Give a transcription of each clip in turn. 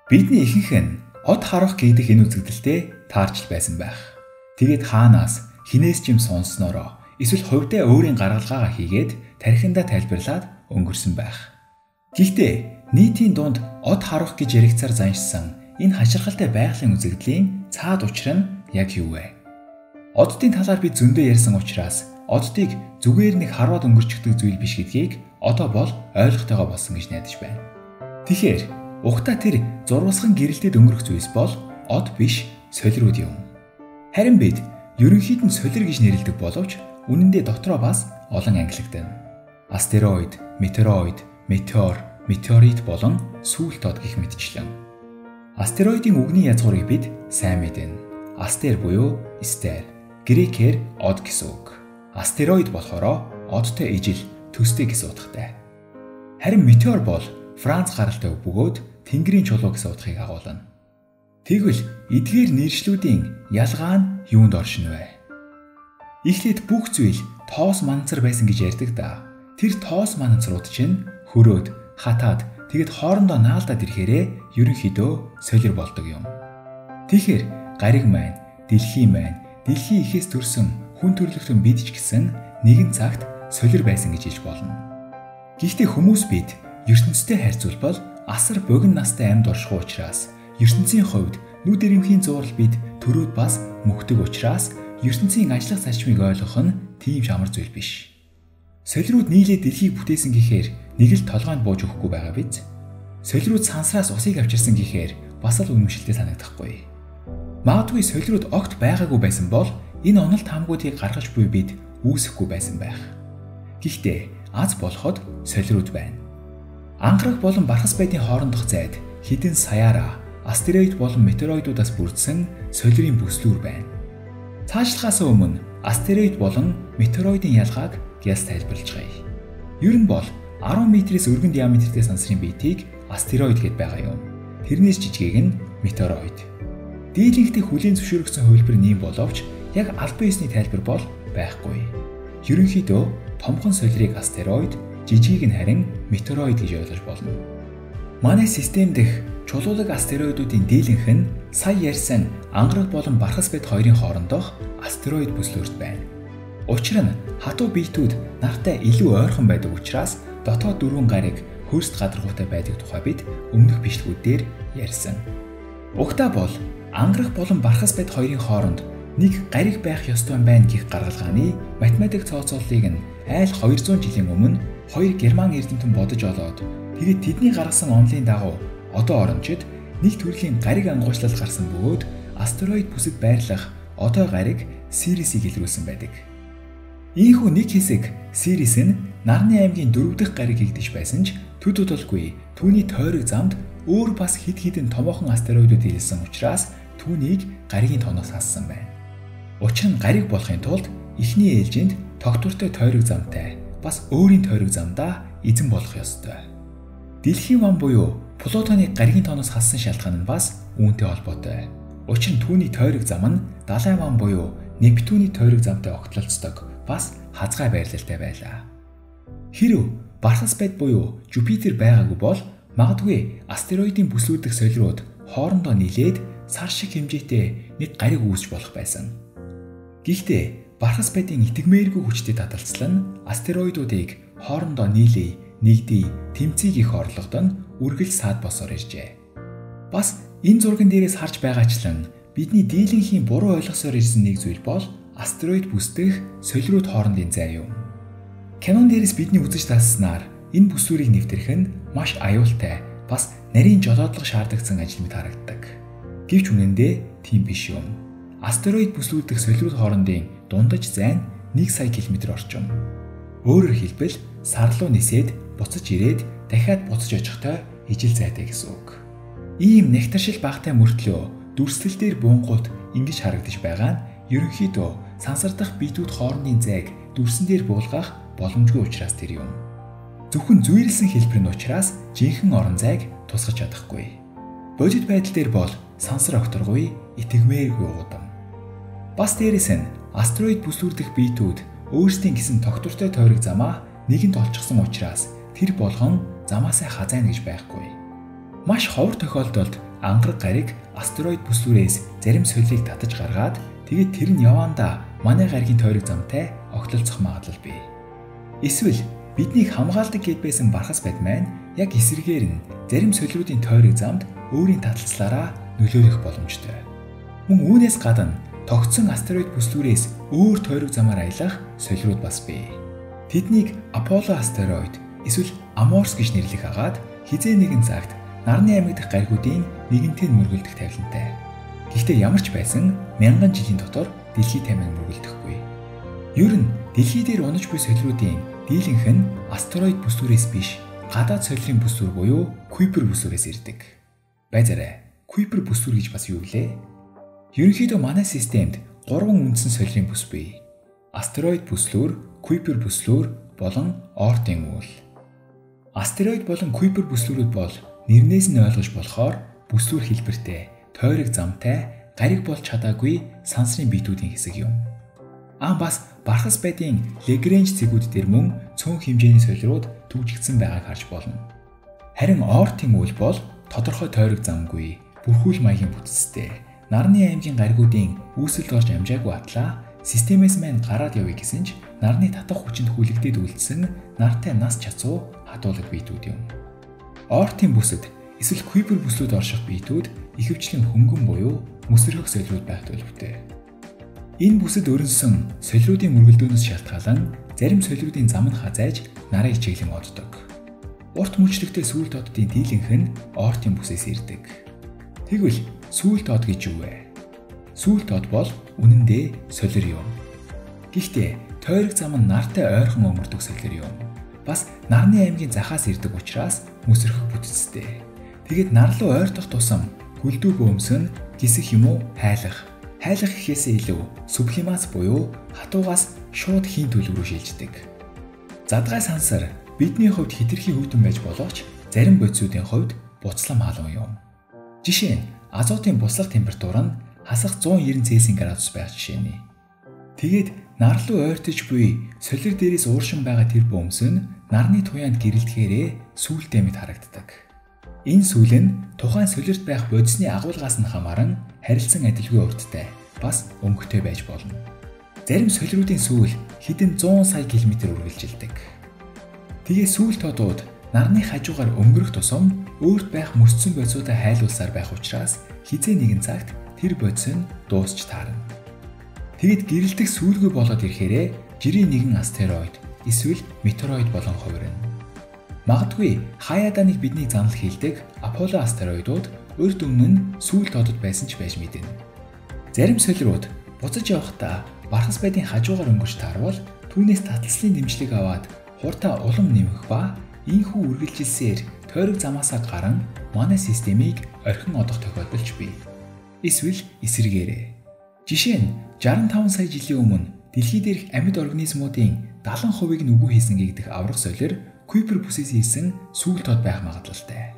Бидний ихэнх нь од харах гэдэг энэ үзэгдэлтэй таарч байсан байх. Тэгээд хаанаас хинээс ч юм сонсноороо эсвэл хувьдаа өөрийн гаргалгаагаа хийгээд тархиндаа тайлбарлаад өнгөрсөн байх. Гэхдээ нийтийн дунд од харах гэж яригцаар заншсан энэ хаширхалтай байгалийн үзэгдлийн цаад учир нь яг юу вэ? Оддын талаар бид зөндөө ярьсан учраас оддыг зүгээр нэг хараад өнгөрчихдөг зүйл биш гэдгийг одоо бол ойлгохтойгоо болсон гэж найдаж байна. Тэгэхээр ухта тэр зурвасхан гэрэлтэд өнгөрөх зүйлс бол од биш, солируд юм. Харин бид ерөнхийд нь солир гэж нэрлэдэг боловч үнэндээ дотроо бас олон ангилагдана. Астероид, метеороид, метеор, метеорит болон сүүлт од гэх мэтчлэн. Астероидын үгний язгуурыг бид сайн мэднэ. Астер буюу стер, грекээр од гэсэн үг. Астероид болохоор одтой ижил, төстэй гэсэн утгатай. Харин метеор бол Франц гаралтай үг бөгөөд тэнгэрийн чулуу гэсэн утгыг агуулна. Тэгвэл эдгээр нэршлүүдийн ялгаа нь юунд оршин вэ? Эхлээд бүх зүйл тоос манцар байсан гэж ярьдаг да. Тэр тоос манцрууд чинь хөрөөд, хатаад тэгэд хоорондоо наалдаад ирэхээрээ ерөнхийдөө солир болдог юм. Тэгэхээр гариг маань, дэлхий маань, дэлхий ихээс төрсөн хүн төрлөختөн бид ч гэсэн нэгэн цагт солир байсан гэж хэлж болно. Гэхдээ хүмүүс бид ертөнцтэй харьцуулбал асар богино настай амьд оршихуй учраас ертөнцийн хувьд нүд эрэмхийн зурал бид төрөөд бас мөхдөг учраас ертөнцийн ажиллах зарчмыг ойлгох нь тийм шамар зүйл биш. Солируд нийлээд дэлхийг бүтээсэн гэхээр нэг л толгойд бууж өгөхгүй байгаа биз? Солируд сансраас усыг авчирсан гэхээр бас л үнэмшилтэй санагдахгүй. Магадгүй солируд огт байгаагүй байсан бол энэ онолт хамгуудыг гаргаж буй бид үүсэхгүй байсан байх. Гэхдээ аз болоход солируд байна. Ангараг болон бархас байдын хоорондох зайд хэдэн саяараа, астероид болон метеороидуудаас бүрдсэн солирын бүслүүр байна. Цаашлахаас өмнө астероид болон метеороидын ялгааг гяс тайлбарлажгая. Ер нь бол 10 метрээс өргөн диаметртэй сансрын биетийг астероид гэд байгаа юм. Тэрнээс жижигийг нь метеороид. Дийлэнхтэй хүлээн зөвшөөрөгдсөн хувилбар нэм боловч яг албан ёсны тайлбар бол байхгүй. Ерөнхийдөө томхон солирыг астероид, жижигийг нь харин метеороид гэж ойлгож болно. Манай систем дэх чулуулаг астероидуудын дийлэнх нь сая ярьсан ангараг болон бархас байд хоёрын хоорондох астероид бүслүүрт байна. Учир нь хатуу биетүүд нартай илүү ойрхон байдаг учраас дотоод дөрвөн гариг хөрст гадаргуутай байдаг тухай бид өмнөх бичлэгүүдээр ярьсан. Угтаа бол ангараг болон бархас байд хоёрын хооронд нэг гариг байх ёстой байна гэх гаргалгааны математик цооцооллыг нь айл 200 жилийн өмнө хоёр герман эрдэмтэн бодож олоод тэгээд тэдний гаргасан онолын дагуу одоо оромжид нэг төрлийн гариг ангуучлал гарсан бөгөөд астероид бүсэд байрлах одоо гариг Сирисийг илрүүлсэн байдаг. Ийхүү нэг хэсэг Сирис нь Нарны аймгийн 4 дахь гариг хийгдэж байсан ч төд удалгүй түүний тойрог замд өөр бас хэд хэдэн томоохон астероидууд ирсэн учраас түүнийг гаригийн тоноос хассан байна. Учир нь гариг болохын тулд эхний ээлжинд тогтвортой тойрог замтай бас өөрийн тойрог замдаа эзэн болох ёстой. Дэлхийн ван буюу Плутоныг гаригийн тоноос хассан шалтгаан нь бас үүнтэй холбоотой. Учир нь түүний тойрог зам нь далай ван буюу Нептуний тойрог замтай огтлолцдог бас хазгай байрлалтай байлаа. Хэрв бархас байд буюу Жупитер байгаагүй бол магадгүй астероидын бүслүүдэх солируд хоорондоо нийлээд сар шиг хэмжээтэй нэг гариг үүсч болох байсан. Гэхдээ бархас байдын итгэмээргүй хүчтэй таталцал нь астероидуудыг хоорондоо нийлээ, нэгдээ, тэмцээг их орлогод нь үргэлж саад босоор иржээ. Бас энэ зурган дээрээс харж байгаачлан бидний дийлэнхийн буруу ойлгосоор ирсэн нэг зүйл бол астероид бүсдэх солируд хоорондын зай юм. Кинон дээрээс бидний үзэж тасснаар энэ бүслүүрийг нэвтрэх нь маш аюултай, бас нарийн жолоодлого шаардлагатай ажил мэт харагддаг. Гэвч үнэндээ тийм биш юм. Астероид бүслүүдэх солируд хоорондын дундаж зай нь 1 сая км орчим. Өөрөөр хэлбэл сар руу нисээд буцаж ирээд дахиад буцаж очихтой ижил зайтай гэсэн үг. Ийм нэгтаршил багтай мөртлөө дүрслэл дээр буунгууд ингэж харагдаж байгаа нь ерөнхийдөө сансардах биетүүд хоорондын зайг дүрсэн дээр буулгах боломжгүй учраас тэр юм. Зөвхөн зүйрлсэн хэлбэр нь учраас жинхэнэ орон зайг тусгаж чадахгүй. Бодит байдал дээр бол сансар окторгүй итгэмээргүй удам. Бас дээрээс нь астероид бүслүүрдэх биетүүд өөрсдийн гэсэн тогтвортой тойрог замаа нэгэнт олчихсон учраас тэр болгон замаасаа хазайна гэж байхгүй. Маш ховор тохиолдолд ангараг гариг астероид бүслүүрээс зарим солилыг татаж гаргаад тэгээд тэр нь явандаа манай гаригийн тойрог замтай огтлолцох магадлал бий. Эсвэл биднийг хамгаалдаг гэд байсан бархас бад маань яг эсрэгээр нь зарим солируудын тойрог замд өөрийн таталцлаараа нөлөөлөх боломжтой. Мөн үүнээс гадна тогтсон астероид бүслүүрээс өөр тойрог замаар аялах солирууд бас бий. Тэднийг Аполло астероид эсвэл Аморс гэж нэрлэх агаад хизээ нэгэн цагт нарны аймаг дахь гаригуудын нэгэнтээ мөргөлдөх тавилантай. Гэхдээ ямар ч байсан мянган жилийн дотор дэлхий тамиг мөргөлдөхгүй. Ер нь дэлхий дээр унаж буй солируудын дийлэнх нь астероид бүслүүрээс биш, гадаад солирын бүслүүр буюу Kuiper бүслүүрээс ирдэг. Байзаарай, Kuiper бүслүүр гэж бас юу гэлээ? Ерөнхийдөө манай системд 3 үндсэн солирын бүс бий. Астероид бүслүүр, Kuiper бүслүүр болон Оортын үйл. Астероид болон Kuiper бүслүүрүүд бол нэрнээс нь ойлгож болохоор бүслүүр хэлбэртэй, тойрог замтай, гариг болж чадаагүй сансрын биетүүдийн хэсэг юм. Бас бархас байдын Лагранж цэгүүд дээр мөн цөөн хэмжээний солирууд түгжигдсэн байгааг харж болно. Харин Оортын үйл бол тодорхой тойрог замгүй, бүрхүүл маягийн бүтцтэй, нарны аймгийн гаригуудын үүсэлд орж амжаагүй атлаа системээс маань гараад явъя гэсэн ч нарны татах хүчинд хүлэгдээд үлдсэн нартай нас чацуу хадуулаг биетүүд юм. Оортын бүсэд эсвэл Kuiper бүслүүд орших биетүүд ихэвчлэн хөнгөн буюу мөсрөх солируд байх төлөвтэй. Энэ бүсэд өрнсөн солируудын мөргөлдөөнөөс шалтгаалan зарим солируудын зам нь хазайж нарыг чиглэн оддог. Урт мөчлөгтэй сүүлт оддын дийлэнх нь Оортын бүсээс ирдэг. Тэгвэл сүүлт од гэж юу вэ? Сүүлт од бол үнэндээ солир юм. Гэхдээ тойрог зам нь нартай ойрхон өнгөрдөг солир юм. Бас нарны аймгийн захаас ирдэг учраас мөсрөх бүтцтэй. Тэгэд нар руу ойртох тусам гүлдүү бөөмс нь гисэх юм уу хайлах. Хайлах гэхээсээ илүү сублимац буюу хатуугаас шууд хийн төлөв рүү шилждэг. Задгай сансар бидний хувьд хэтэрхий хүйтэн байж боловч зарим бодисуудын хувьд буцлам халуун юм. Жишээ нь азотын буслах температур нь хасах 190 Цельсиус байх жишээ нь. Тэгээд нар руу ойртож буй солир дээрээс ууршин байгаа тэр бөөмс нь нарны туяанд гэрэлдэхээрээ сүүлтэй мэт харагддаг. Энэ сүүл нь тухайн солирт байх бодисны агуулгаас нь хамааран харилцан адилгүй урттай, бас өнгөтэй байж болно. Зарим солируудын сүүл хэдэн 100 сая км үргэлжилдэг. Тэгээ сүүл тодууд нарны хажуугаар өнгөрөх тусам өөрт байх мөсцөн бодисуудаа хайлуулсаар байх учраас хизээ нэгэн цагт тэр бодис нь дуусч таарна. Тэгэд гэрэлтэх сүүлгүй болоод ирэхээрээ жирийн нэгэн астероид эсвэл метеороид болон хувирна. Магадгүй хаяадаа нэг бидний занал хийлдэг Аполло астероидууд урд өмнө нь сүүл тодод байсан ч байж мэднэ. Зарим солирууд буцаж явахдаа бархас байдын хажуугаар өнгөрч таарвал түүнээс таталцлын дэмжлэг аваад хурдаа улам нэмэх ба ийхүү үргэлжилсээр тойрог замаасаа гарan манай системийг орхин одох тохиолдолч бий. Эсвэл эсрэгээрээ. Жишээ нь 65 сая жилийн өмнө дэлхий дээрх амьд организмуудын 70% нь үгүй хийсэн гэгдэх аврах солир Kuiper бүсээс ирсэн сүүл тод байх магадлалтай.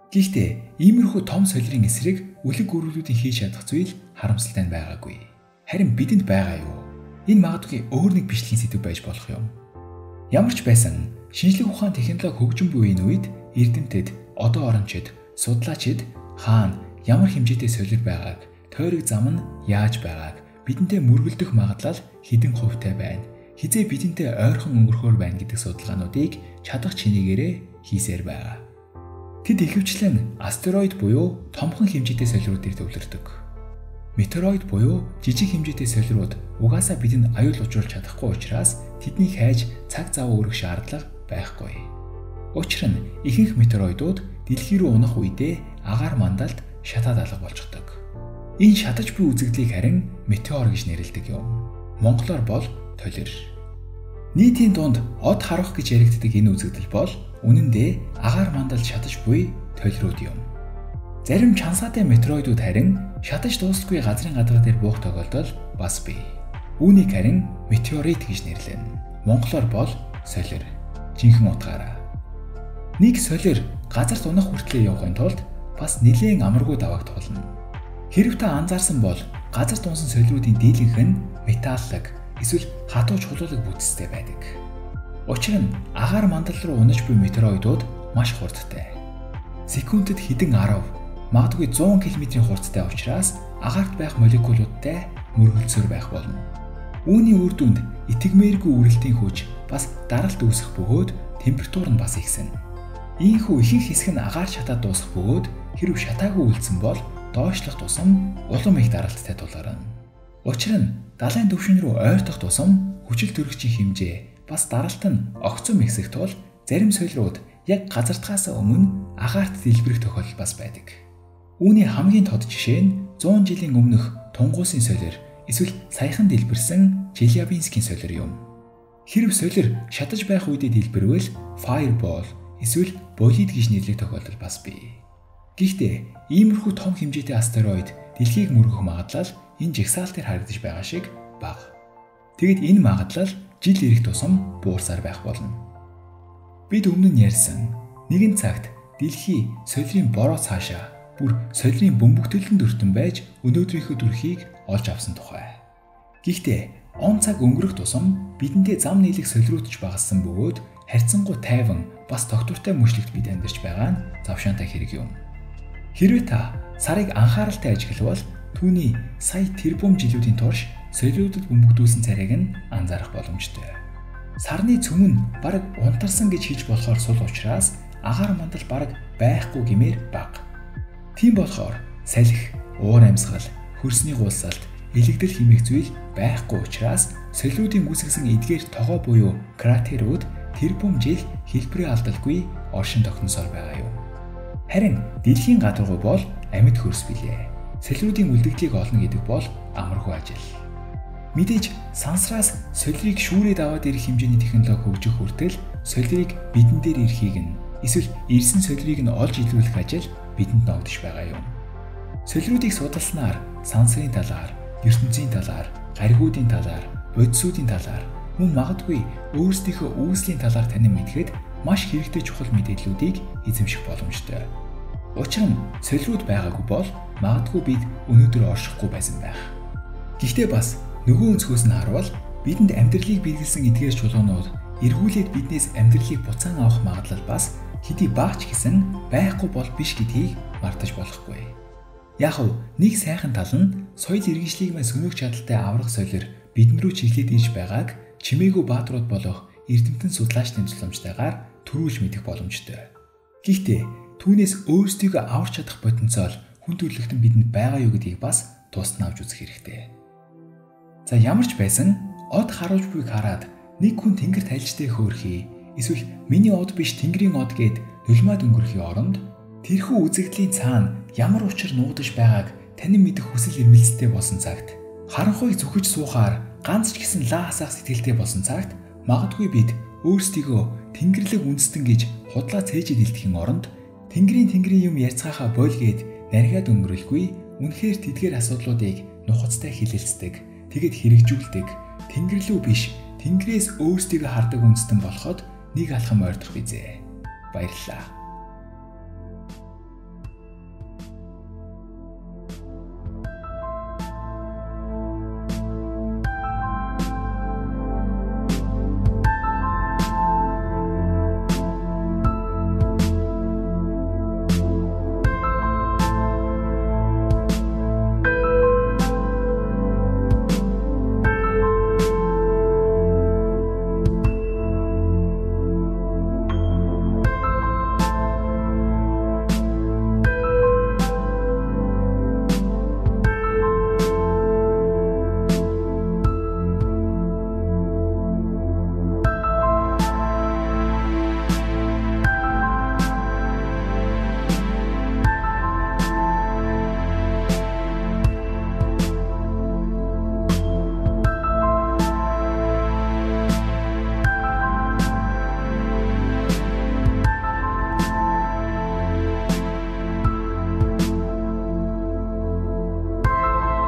Гэхдээ иймэрхүү том солирын эсрэг үлэг гөрүүлүүдийн хийж чадах зүйл харамсалтай нь байгаагүй. Харин бидэнд байгаа юу? Энэ магадгүй өөр нэг бичлэгийн сэдв байж болох юм. Ямар ч байсан шинжлэх ухаан технологи хөгжин буй энэ үед эрдэмтэд, одоо орончид, судлаачид хаана ямар хэмжээтэй солир байгааг, тойрог зам нь яаж байгааг, бидэнтэй мөргөлдөх магадлал хэдэн хувьтай байна, хизээ бидэнтэй ойрхон өнгөрөхөөр байна гэдэг судалгаануудыг чадах чинээгээрээ хийсээр байгаа. Тэд ихэвчлэн астероид буюу томхон хэмжээтэй солируд дээр төвлөрдөг. Метеороид буюу жижиг хэмжээтэй солируд угаасаа бидэнд аюул учруулж чадахгүй учраас тэднийг хайж цаг зав өөрөх шаардлага байхгүй. Учир нь ихэнх метеороидууд дэлхий рүү унах үедээ агаар мандалд шатаад алга болчихдог. Энэ шатаж буй үзэгдлийг харин метеор гэж нэрлэдэг юм. Монголоор бол толир. Нийтийн дунд од харах гэж яригддаг энэ үзэгдэл бол үнэн дээр агаар мандалд шатаж буй толирууд юм. Зарим чансаатай метеороидууд харин шатаж дуусалгүй газрын гадар дээр буух тохиолдол бас бий. Үүнийг харин метеорит гэж нэрлэнэ. Монголоор бол солир. Жинхэнэ утгаараа. Нэг солир газарт унах хүртлээр явахын тулд бас нэлээд амаргүй давааг туулна. Хэрв та анзаарсан бол газарт унсан солируудын дийлэнх нь металлаг эсвэл хатуу чулуулаг бүтцтэй байдаг. Учир нь агаар мандал руу унаж буй метеороидууд маш хурдтай. Секундэд хэдэн 10, магадгүй 100 км-ийн хурцтай учраас агаарт байх молекулуудтай мөргөлцөөр байх болно. Үүний үр дүнд итгэмээргүй үрэлтийн хүч бас даралт үүсэх бөгөөд температур нь бас ихснэ. Ийхүү ихэнх хэсэг нь агаар шатаад дуусах бөгөөд хэрв шатаагүй үлдсэн бол доошлох тусам улам их даралттай тулгарна. Учир нь далайн түвшин рүү ойртох тусам хүчил төрөгчийн хэмжээ бас даралт нь огцом ихсэх тул зарим соёлрууд яг газардахаас өмнө агаарт дэлбэрэх тохиолдол бас байдаг. Үүний хамгийн тод жишээ нь 100 жилийн өмнөх тунгуусын солир эсвэл саяхан дэлбэрсэн Челябинскийн солир юм. Хэрв солир шатаж байх үедээ дэлбэрвэл fireball эсвэл болид гэж нэрлэх тохиолдол бас бий. Гэхдээ иймэрхүү том хэмжээтэй астероид дэлхийг мөргөх магадлал энэ жагсаалтаар харагдаж байгаа шиг бага. Тэгэд энэ магадлал жил ирэх тусам буурсаар байх болно. Бид өмнө нь ярьсан нэгэн цагт дэлхий солирын бороо цаашаа бүр солирын бөмбөгтөлөнд өртөн байж өнөөдрийнхөө төрхийг олж авсан тухай. Гэхдээ он цаг өнгөрөх тусам бидэндээ зам нийлэх солируутч багассан бөгөөд харьцангуй тайван бас тогтвортой мөчлөгт бид амьдарч байгаа нь завшаантай хэрэг юм. Хэрвээ та сарыг анхааралтай ажиглавал түүний сая тэрбум жилүүдийн турш солиудад бөмбөгдүүлсэн царайг нь анзаарах боломжтой. Сарны цөм нь бараг унтарсан гэж хэлж болохоор сул учраас агаар мандал бараг байхгүй гэмээр бага. Тийм болохоор салхи, уур амьсгал, хөрсний гулсалт, элэгдэл хэмээх зүйл байхгүй учраас солиудын үүсгэсэн эдгээр тогоо буюу кратерууд тэрбум жил хэлбэрээ алдалгүй оршин тогтносоор байгаа юм. Харин дэлхийн гадаргуу бол амьд хөрс билээ. Солиудын үлдэгдлийг олно гэдэг бол амаргүй ажил. Мэдээж сансраас солирыг шүүрээд аваад ирэх хэмжээний технологи хөгжих хүртэл солирыг бидэн дээр ирэхийг нь эсвэл ирсэн солирыг нь олж илрүүлэх ажил бидэнд ногдож байгаа юм. Солируудыг судалснаар сансрын талаар, ертөнцийн талаар, гаригуудын талаар, бодисуудын талаар мөн магадгүй өөрсдийнхөө үүслийн талаар танин мэдхэд маш хэрэгтэй чухал мэдээллүүдийг эзэмших боломжтой. Учир нь солируд байгаагүй бол магадгүй бид өнөөдөр оршихгүй байсан байх. Гэхдээ бас нөгөө өнцгөөс нь харвал бидэнд амьдралыг биелүүлсэн эдгээр чулуунууд эргүүлээд биднээс амьдралыг буцаан авах магадлал бас хэдий багч гэсэн байхгүй бол биш гэдгийг мартаж болохгүй. Яг нь нэг сайхан тал нь соёл иргэншлийг мань сөнөөх чадaltaй аврах солир бидэн рүү чиглээд ирж байгааг чимээгүй бааtruуд болох эрдэмтэн судлаачдын тусламжтайгаар төрүүлж мэдэх боломжтой. Гэхдээ түүнээс өөрсдийгөө аварч чадах потенциал хүн төрөлхтөн бидэнд байгаа юу гэдгийг бас тусна авч үзэх хэрэгтэй. За ямар ч байсан од харуулж буйг хараад нэг хүн тэнгэрт альжтай хөөрхий эсвэл миний од биш тэнгэрийн од гэд нулимаад өнгөрөхийн оронд тэрхүү үзэгдлийн цаана ямар учир нуудаж байгааг танин мэдэх хүсэл эрмэлзэлтэй болсон цагт харанхуйг зүхэж суухаар ганц ч гэсэн лаа хасах сэтгэлтэй болсон цагт магадгүй бид өөрсдийгөө тэнгэрлэг үндэстэн гэж худлаа цээжид илтгэхийн оронд тэнгэрийн юм ярьцгаахаа бойл гээд нариад өнгөрөлгүй үнэхээр тэдгээр асуудлуудыг нухацтай хилэлцдэг тэгэд хэрэгжүүлдэг тэнгэрлүү биш тэнгэрээс өөрсдийгөө хардаг үндэстэн болоход нэг алхам ойртох бизээ. Баярлалаа.